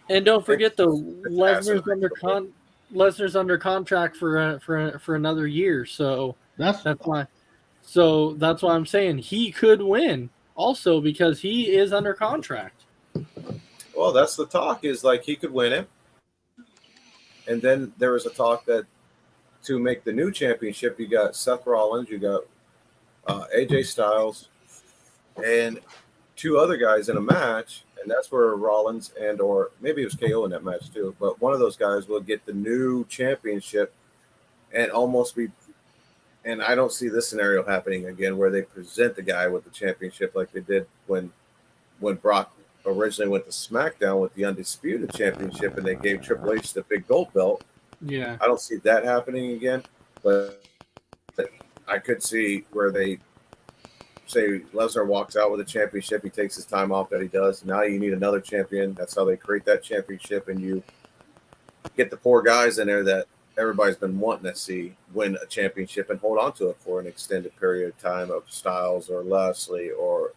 and don't forget though, Lesnar's under contract for another year, so that's why. So that's why I'm saying he could win also because he is under contract. Well, that's the talk, is like he could win it. And then there was a talk that to make the new championship, you got Seth Rollins, you got AJ Styles, and two other guys in a match, and that's where Rollins or maybe it was KO in that match too, but one of those guys will get the new championship and almost be. And I don't see this scenario happening again, where they present the guy with the championship like they did when Brock originally went to SmackDown with the Undisputed Championship, and they gave Triple H the big gold belt. Yeah, I don't see that happening again, but I could see where they say Lesnar walks out with a championship, he takes his time off that he does. Now you need another champion. That's how they create that championship, and you get the four guys in there that everybody's been wanting to see win a championship and hold on to it for an extended period of time of Styles or Lashley or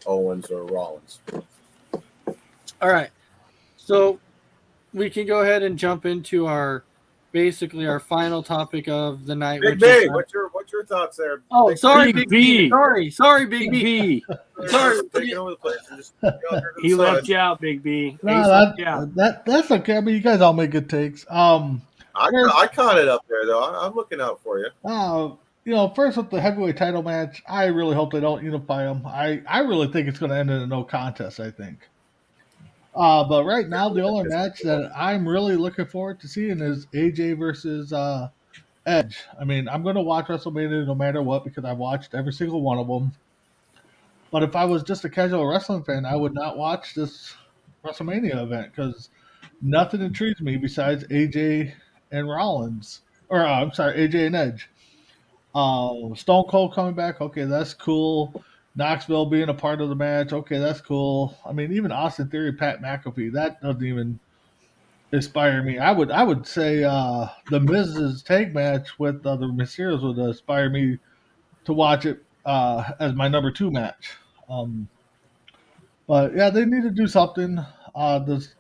Owens or Rollins. all right. So we can go ahead and jump into our final topic of the night. Big which B, is, what's your thoughts there? oh, Big sorry, Big Big B. B. Sorry, Big Big B. B. Sorry. Taking over the place. Just go out there to the He side. left you out, Big B. Ace No, left you out. that's okay. I mean, you guys all make good takes. I caught it up there though. I'm looking out for you. First with the heavyweight title match, I really hope they don't unify them. I really think it's going to end in a no contest. I think. But right now, the only match that I'm really looking forward to seeing is AJ versus Edge. I mean, I'm going to watch WrestleMania no matter what because I've watched every single one of them. But if I was just a casual wrestling fan, I would not watch this WrestleMania event because nothing intrigues me besides AJ and Rollins. Or, I'm sorry, AJ and Edge. Stone Cold coming back, okay, that's cool. Knoxville being a part of the match, okay, that's cool. I mean, even Austin Theory, Pat McAfee, that doesn't even inspire me. I would say the Miz's tag match with the Mysterios would inspire me to watch it as my number 2 match. But yeah, they need to do something. Does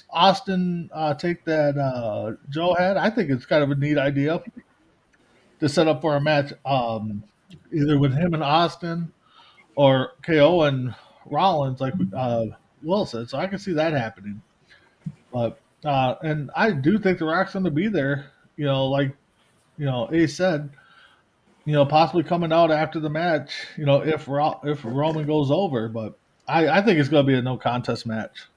Austin take that Joe had? I think it's kind of a neat idea to set up for a match, either with him and Austin or KO and Rollins, like Will said. So I can see that happening. But and I do think The Rock's going to be there. Like Ace said, possibly coming out after the match. If Roman goes over, but I think it's going to be a no contest match.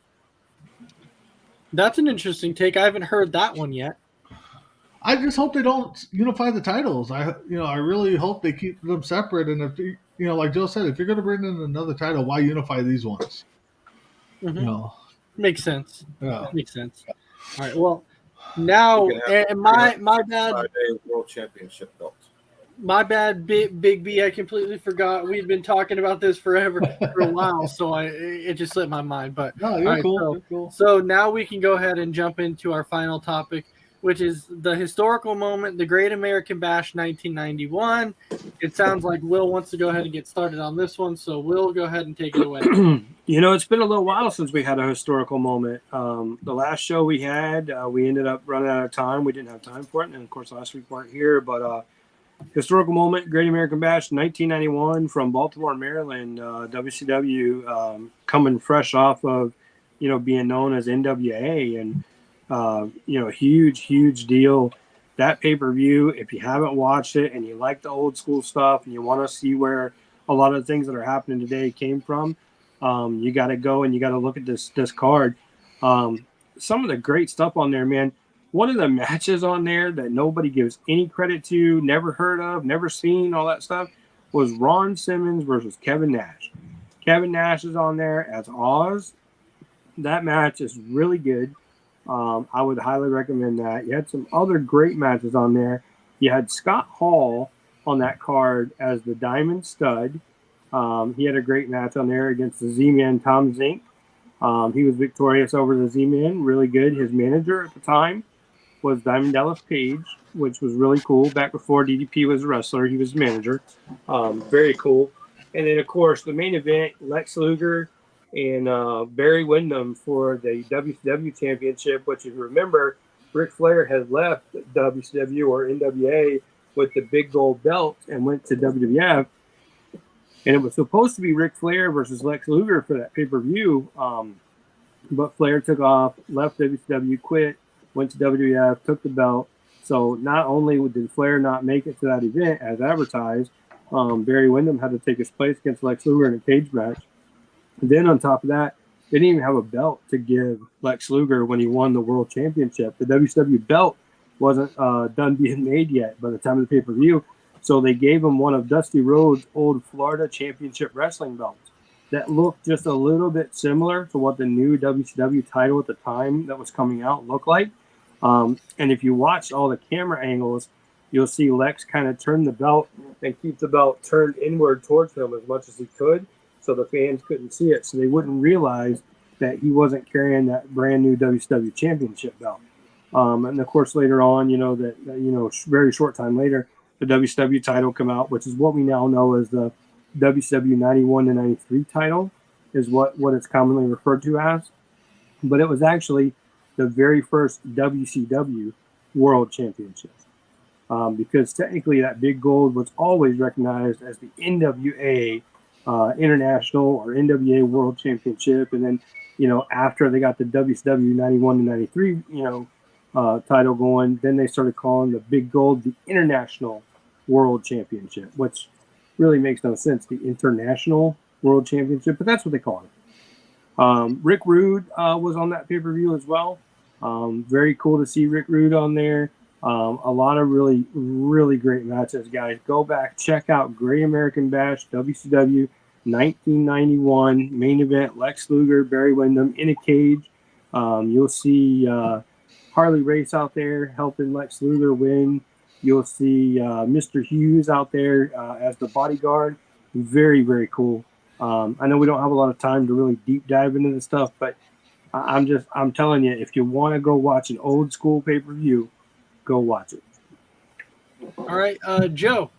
That's an interesting take. I haven't heard that one yet. I just hope they don't unify the titles. I really hope they keep them separate. And if like Joe said, if you're going to bring in another title, why unify these ones? Mm-hmm. Makes sense. Yeah. Makes sense. All right. Well, now and my bad. 5-day World Championship belt. My bad, Big B. I completely forgot. We've been talking about this for a while, so it just slipped my mind. But no, you're right, cool. You're cool. So now we can go ahead and jump into our final topic, which is the historical moment, the Great American Bash 1991. It sounds like Will wants to go ahead and get started on this one, so Will, go ahead and take it away. It's been a little while since we had a historical moment. The last show we had, we ended up running out of time. We didn't have time for it, and of course last week weren't here, but historical moment, Great American Bash 1991 from Baltimore, Maryland. WCW coming fresh off of, being known as NWA, and huge deal. That pay-per-view, if you haven't watched it and you like the old school stuff and you want to see where a lot of the things that are happening today came from, you got to go and you got to look at this card. Some of the great stuff on there, man. One of the matches on there that nobody gives any credit to, never heard of, never seen, all that stuff, was Ron Simmons versus Kevin Nash. Kevin Nash is on there as Oz. That match is really good. I would highly recommend that. You had some other great matches on there. You had Scott Hall on that card as the Diamond Stud. He had a great match on there against the Z-Man, Tom Zink. He was victorious over the Z-Man, really good. His manager at the time was Diamond Dallas Page, which was really cool. Back before DDP was a wrestler, he was manager. Very cool. And then, of course, the main event, Lex Luger and Barry Windham for the WCW Championship, which, if you remember, Ric Flair had left WCW or NWA with the big gold belt and went to WWF. And it was supposed to be Ric Flair versus Lex Luger for that pay-per-view, but Flair took off, left WCW, quit, went to WWF, took the belt. So not only did Flair not make it to that event as advertised, Barry Windham had to take his place against Lex Luger in a cage match. And then on top of that, they didn't even have a belt to give Lex Luger when he won the World Championship. The WCW belt wasn't done being made yet by the time of the pay-per-view, so they gave him one of Dusty Rhodes' old Florida Championship Wrestling belts that looked just a little bit similar to what the new WCW title at the time that was coming out looked like. And if you watch all the camera angles, you'll see Lex kind of turn the belt and keep the belt turned inward towards him as much as he could, so the fans couldn't see it, so they wouldn't realize that he wasn't carrying that brand new WCW Championship belt. And of course, later on, very short time later, the WCW title come out, which is what we now know as the WCW 91 to 93 title, is what it's commonly referred to as. But it was actually the very first WCW World Championship. Because technically that big gold was always recognized as the NWA International or NWA World Championship. And then, after they got the WCW 91 to 93, title going, then they started calling the big gold the International World Championship, which really makes no sense, the International World Championship, but that's what they call it. Rick Rude was on that pay-per-view as well. Very cool to see Rick Rude on there. A lot of really, really great matches, guys. Go back, check out Great American Bash, WCW 1991 main event, Lex Luger, Barry Windham in a cage. You'll see Harley Race out there helping Lex Luger win. You'll see Mr. Hughes out there as the bodyguard. Very, very cool. I know we don't have a lot of time to really deep dive into this stuff, but I'm telling you, if you want to go watch an old school pay-per-view, go watch it. All right, Joe.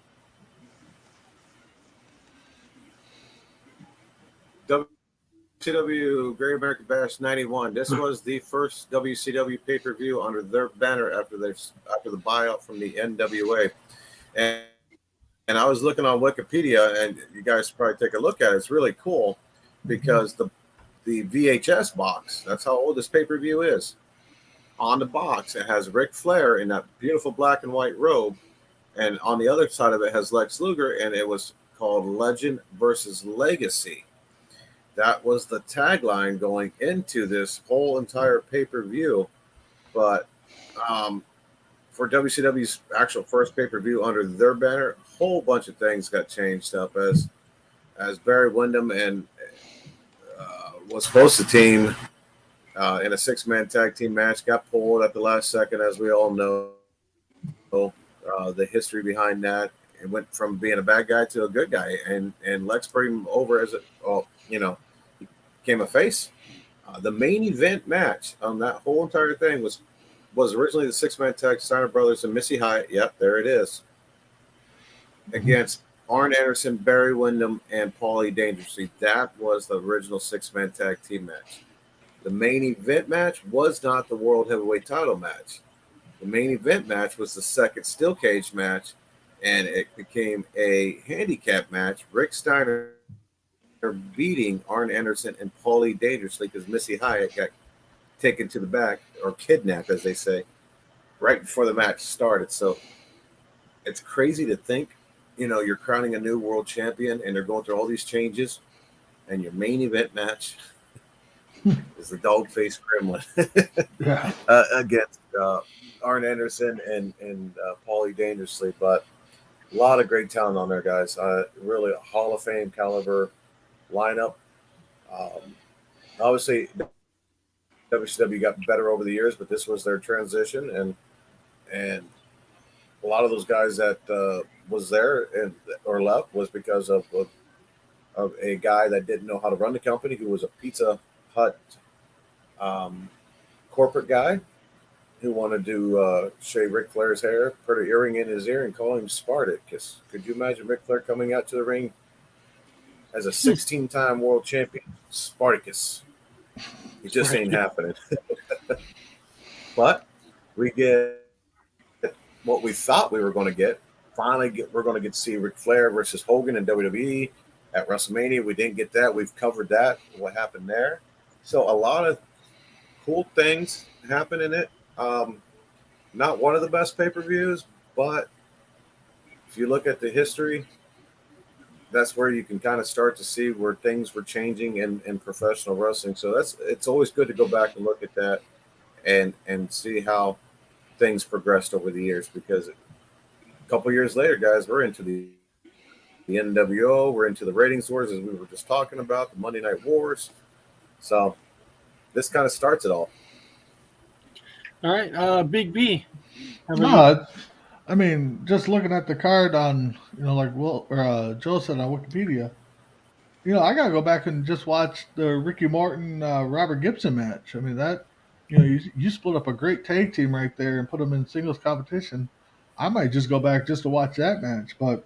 WCW Great American Bash 91. This was the first WCW pay-per-view under their banner after the buyout from the NWA. And I was looking on Wikipedia, and you guys probably take a look at it. It's really cool because the VHS box, that's how old this pay-per-view is. On the box, it has Ric Flair in that beautiful black and white robe, and on the other side of it has Lex Luger, and it was called Legend versus Legacy. That was the tagline going into this whole entire pay-per-view. But for WCW's actual first pay-per-view under their banner, a whole bunch of things got changed up as Barry Windham and was supposed to team in a six-man tag team match, got pulled at the last second, as we all know. The history behind that. It went from being a bad guy to a good guy, and Lex put him over as he became a face. The main event match on that whole entire thing was originally the six-man tag, Steiner Brothers and Missy Hyatt. Yep, there it is. Against Arn Anderson, Barry Windham, and Paulie Dangerously. That was the original six-man tag team match. The main event match was not the World Heavyweight title match. The main event match was the second steel cage match, and it became a handicap match. Rick Steiner beating Arn Anderson and Paulie Dangerously because Missy Hyatt got taken to the back, or kidnapped, as they say, right before the match started. So it's crazy to think, you're crowning a new world champion, and they're going through all these changes, and your main event match is the dog-faced gremlin against Arn Anderson and Paulie Dangerously. But a lot of great talent on there, guys. Really a Hall of Fame caliber lineup. Obviously, WCW got better over the years, but this was their transition, and a lot of those guys that was there or left was because of a guy that didn't know how to run the company, who was a Pizza Hut corporate guy who wanted to shave Ric Flair's hair, put an earring in his ear, and call him Spartacus. Could you imagine Ric Flair coming out to the ring as a 16-time world champion? Spartacus. It just ain't happening. But we get what we thought we were going to get. We're going to get to see Ric Flair versus Hogan in WWE at WrestleMania. We didn't get that. We've covered that, what happened there. So a lot of cool things happen in it. Not one of the best pay-per-views, but if you look at the history, that's where you can kind of start to see where things were changing in professional wrestling. So it's always good to go back and look at that and see how things progressed over the years, because a couple years later, guys, we're into the NWO, we're into the ratings wars, as we were just talking about, the Monday Night Wars. So this kind of starts it all. All right, Big B. How about you? No, I mean, just looking at the card on, like Joe said on Wikipedia, I gotta go back and just watch the Ricky Morton Robert Gibson match. I mean that, you split up a great tag team right there and put them in singles competition. I might just go back just to watch that match. But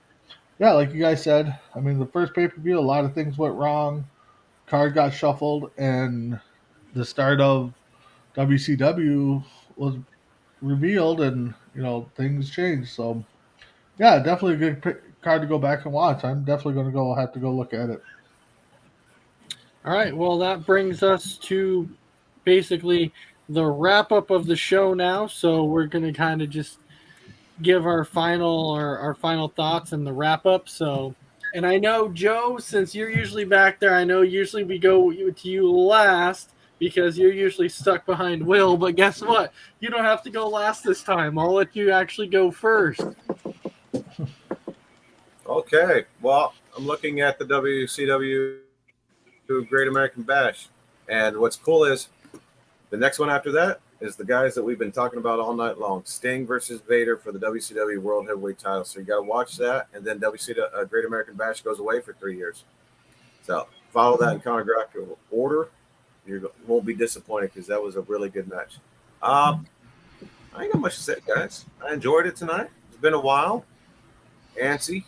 yeah, like you guys said, I mean the first pay per view, a lot of things went wrong. Card got shuffled, and the start of WCW was revealed, and things changed. So yeah, definitely a good card to go back and watch. I'm definitely going to have to go look at it. All right, well, that brings us to basically the wrap up of the show now. So we're going to kind of just give our final thoughts and the wrap up. So, and I know, Joe, since you're usually back there, I know usually we go to you last because you're usually stuck behind Will. But guess what? You don't have to go last this time. I'll let you actually go first. Okay. Well, I'm looking at the WCW Great American Bash. And what's cool is the next one after that is the guys that we've been talking about all night long. Sting versus Vader for the WCW World Heavyweight title. So you got to watch that. And then WCW Great American Bash goes away for 3 years. So follow that in chronological order. You won't be disappointed because that was a really good match. I ain't got much to say, guys. I enjoyed it tonight. It's been a while. Antsy,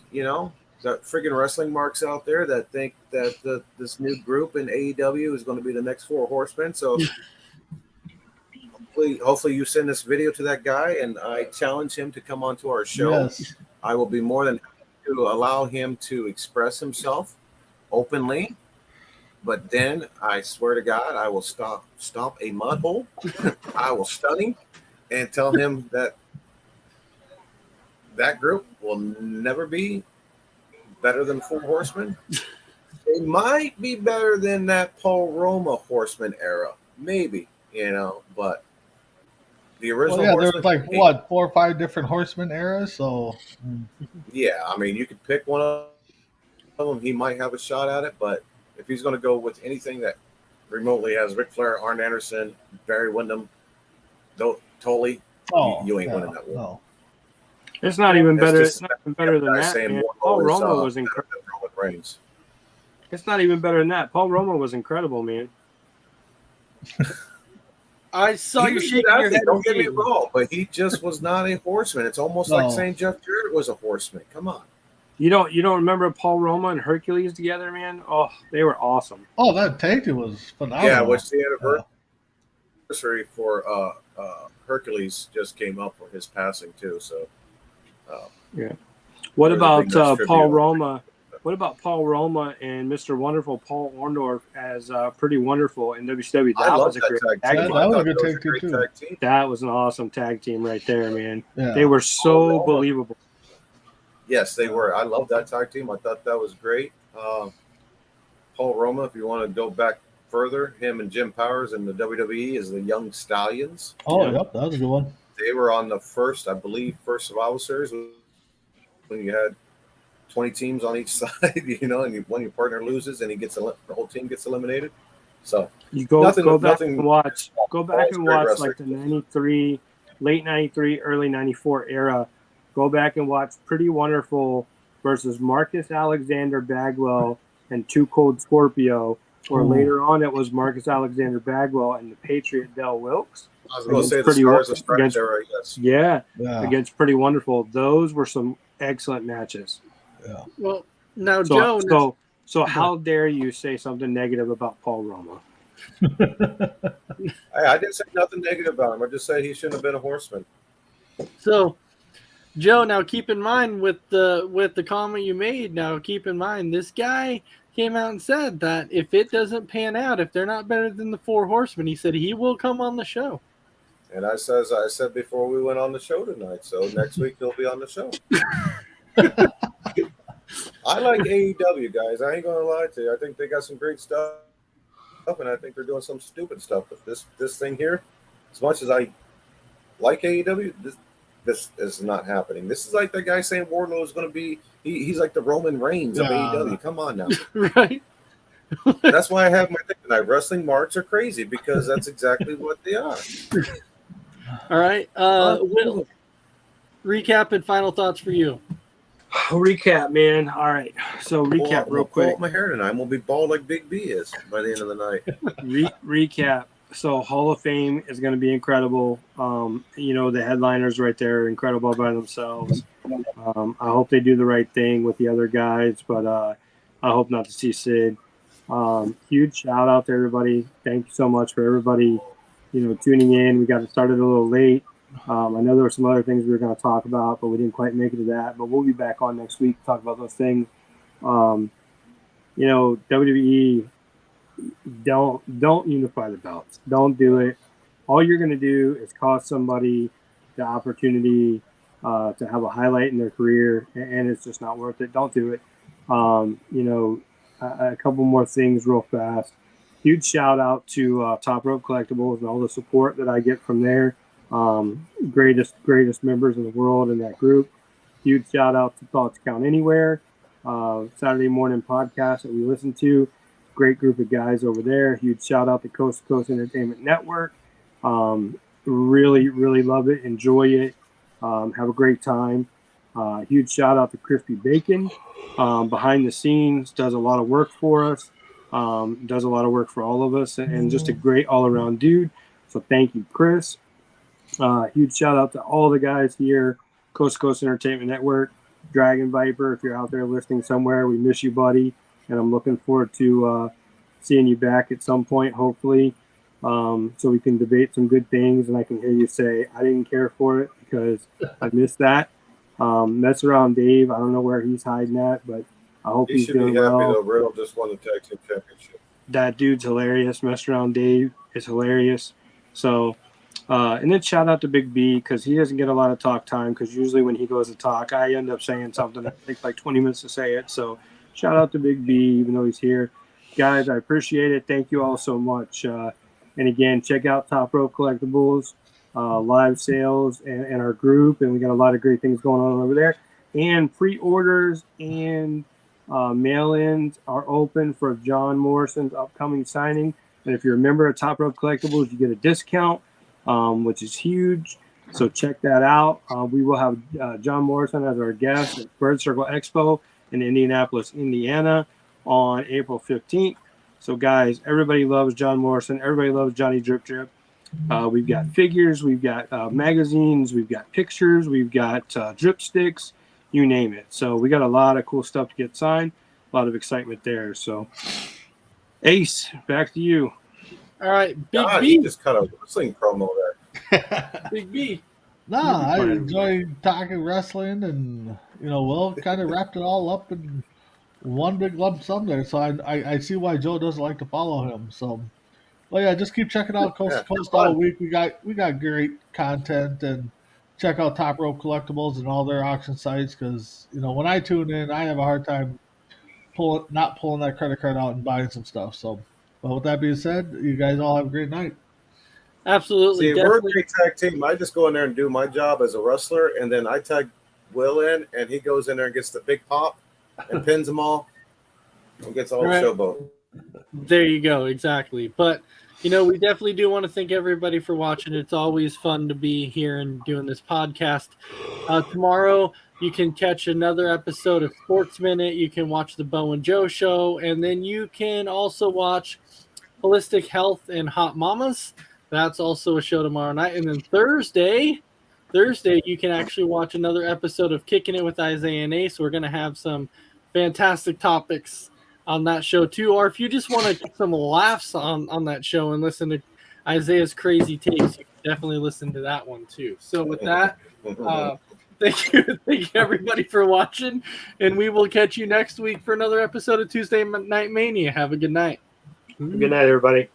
got friggin' wrestling marks out there that think that this new group in AEW is going to be the next Four Horsemen. So hopefully you send this video to that guy, and I challenge him to come onto our show. Yes. I will be more than happy to allow him to express himself openly. But then I swear to God, I will stomp a mud hole. I will stun him and tell him that group will never be better than Four Horsemen. It might be better than that Paul Roma Horseman era, maybe, but the original. Well, yeah, there was like 4 or 5 different Horseman eras. So yeah, I mean, you could pick one of them. He might have a shot at it, but if he's going to go with anything that remotely has Ric Flair, Arn Anderson, Barry Windham, Tully, you ain't winning that one. No. It's not even better. It's not even better than that. Man. Paul Roma was incredible. It's not even better than that. Paul Roma was incredible, man. I saw you shaking your head. Don't get me wrong, but he just was not a horseman. It's almost like saying Jeff Jarrett was a horseman. Come on. You don't remember Paul Roma and Hercules together, man? Oh, they were awesome. Oh, that tag team was phenomenal. Yeah, which the anniversary for Hercules just came up for his passing too. So yeah. What about Paul Roma? What about Paul Roma and Mr. Wonderful Paul Orndorff as Pretty Wonderful in WCW? That was a great tag team. That was a good tag team. That was an awesome tag team right there, man. Yeah. They were so believable. Yes, they were. I love that tag team. I thought that was great. Paul Roma, if you want to go back further, him and Jim Powers in the WWE is the Young Stallions. Oh, yep, that was a good one. They were on the first Survival Series when you had 20 teams on each side, and when your partner loses and the whole team gets eliminated. So you go back and watch like the 93, late 93, early 94 era. Go back and watch Pretty Wonderful versus Marcus Alexander Bagwell and Too Cold Scorpio, or later on it was Marcus Alexander Bagwell and the Patriot Del Wilkes. I was going to say the Stars of Stripes era, yes. Yeah, against Pretty Wonderful. Those were some excellent matches. Yeah. Well, now, Joe. So how dare you say something negative about Paul Roma? I didn't say nothing negative about him. I just said he shouldn't have been a horseman. So, Joe, now keep in mind with the comment you made. Now keep in mind this guy came out and said that if it doesn't pan out, if they're not better than the Four Horsemen, he said he will come on the show. And I said before we went on the show tonight, so next week he'll be on the show. I like AEW, guys. I ain't gonna lie to you. I think they got some great stuff, and I think they're doing some stupid stuff. But this thing here, as much as I like AEW, this is not happening. This is like the guy saying Wardlow is going to be. He's like the Roman Reigns of AEW. Come on now. Right. That's why I have my thing tonight. Wrestling marks are crazy because that's exactly what they are. All right. Will, recap and final thoughts for you. Recap, man. All right. So recap real quick. Pull up my hair tonight. I'm gonna be bald like Big B is by the end of the night. Recap. So Hall of Fame is going to be incredible. The headliners right there are incredible by themselves. I hope they do the right thing with the other guys, but I hope not to see Sid. Huge shout out to everybody. Thank you so much for everybody, tuning in. We got started a little late. I know there were some other things we were going to talk about, but we didn't quite make it to that. But we'll be back on next week to talk about those things. WWE, don't unify the belts. Don't do it. All you're going to do is cost somebody the opportunity to have a highlight in their career, and it's just not worth it. Don't do it. A couple more things real fast. Huge shout out to Top Rope Collectibles and all the support that I get from there. Greatest members in the world in that group. Huge shout out to Thoughts Count Anywhere, Saturday morning podcast that we listen to. Great group of guys over there. Huge shout out to Coast to Coast Entertainment Network. Really, really love it. Enjoy it. Have a great time. Huge shout out to Crispy Bacon. Behind the scenes, does a lot of work for us. Does a lot of work for all of us, and just a great all-around dude. So thank you, Chris. Huge shout out to all the guys here, Coast to Coast Entertainment Network, Dragon Viper. If you're out there listening somewhere, we miss you, buddy. And I'm looking forward to seeing you back at some point, hopefully, so we can debate some good things. And I can hear you say, I didn't care for it because I missed that. Mess Around Dave, I don't know where he's hiding at, but I hope he's doing well. He should be happy though. Riddle just won the tag team championship. That dude's hilarious. Mess Around Dave is hilarious. So, and then shout out to Big B because he doesn't get a lot of talk time because usually when he goes to talk, I end up saying something that takes like 20 minutes to say it. So shout out to Big B, even though he's here. Guys, I appreciate it. Thank you all so much. And again, check out Top Rope Collectibles, live sales, and our group. And we got a lot of great things going on over there. And pre-orders and mail-ins are open for John Morrison's upcoming signing. And if you're a member of Top Rope Collectibles, you get a discount, which is huge. So check that out. We will have John Morrison as our guest at Bird Circle Expo in Indianapolis, Indiana on April 15th. So guys, everybody loves John Morrison. Everybody loves Johnny Drip Drip. We've got figures, we've got magazines, we've got pictures, we've got drip sticks, you name it. So we got a lot of cool stuff to get signed, a lot of excitement there. So Ace, back to you. All right, Big God, B. he just cut a wrestling promo there. Big B. No, I enjoy talking wrestling, and Will kind of wrapped it all up in one big lump sum there. So I see why Joe doesn't like to follow him. So, well, yeah, just keep checking out Coast to Coast all week. We got great content, and check out Top Rope Collectibles and all their auction sites because when I tune in, I have a hard time not pulling that credit card out and buying some stuff. So, well, with that being said, you guys all have a great night. Absolutely. See, we're a great tag team. I just go in there and do my job as a wrestler, and then I tag Will in, and he goes in there and gets the big pop and pins them all and gets all the showboat. There you go. Exactly. But, we definitely do want to thank everybody for watching. It's always fun to be here and doing this podcast. Tomorrow, you can catch another episode of Sports Minute. You can watch the Bo and Joe show, and then you can also watch Holistic Health and Hot Mamas. That's also a show tomorrow night. And then Thursday, you can actually watch another episode of Kicking It with Isaiah and Ace. We're going to have some fantastic topics on that show too. Or if you just want to get some laughs on that show and listen to Isaiah's crazy takes, you can definitely listen to that one too. So with that, thank you everybody for watching. And we will catch you next week for another episode of Tuesday Night Mania. Have a good night. Good night, everybody.